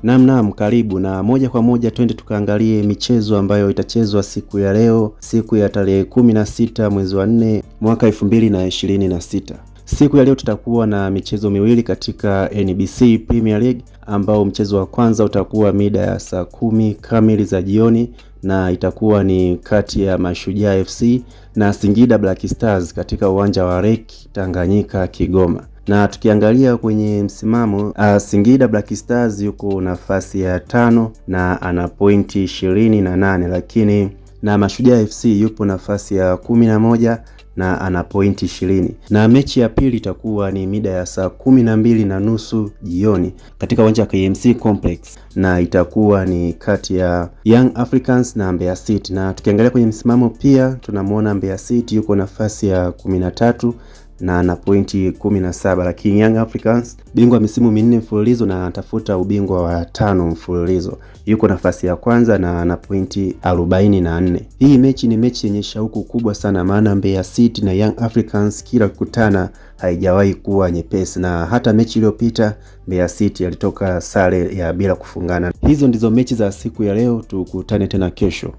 Naam, karibu na moja kwa moja twende tukaangalie michezo ambayo itachezwa siku ya leo, siku ya tarehe 16 mwezi wa 4 mwaka 2026. Siku ya leo tutakuwa na michezo miwili katika NBC Premier League, ambao mchezo wa kwanza utakuwa mida ya saa 10 kamili za jioni na itakuwa ni kati ya Mashujaa FC na Singida Black Stars katika uwanja wa REC Tanganyika Kigoma. Na tukiangalia kwenye msimamo, Singida Black Stars yuko nafasi ya 5 na ana pointi 28, lakini na Mashujaa FC yupo nafasi ya 11 na ana pointi 20. Na mechi ya pili itakuwa ni mida ya saa 12:30 jioni katika uwanja wa KMC Complex, na itakuwa ni kati ya Young Africans na Mbeya City. Na tukiangalia kwenye msimamo pia tunamwona Mbeya City yuko nafasi ya 13 na ana pointi 17, lakini Young Africans, bingwa misimu 4 mfululizo na anatafuta ubingwa wa 5 mfululizo, yuko nafasi ya kwanza na ana pointi 44. Hii mechi ni mechi yenye shauku kubwa sana, maana Mbeya City na Young Africans kila kukutana haijawahi kuwa nyepesi, na hata mechi iliyopita Mbeya City alitoka sare ya bila kufungana. Hizo ndizo mechi za siku ya leo, tukutane tena kesho.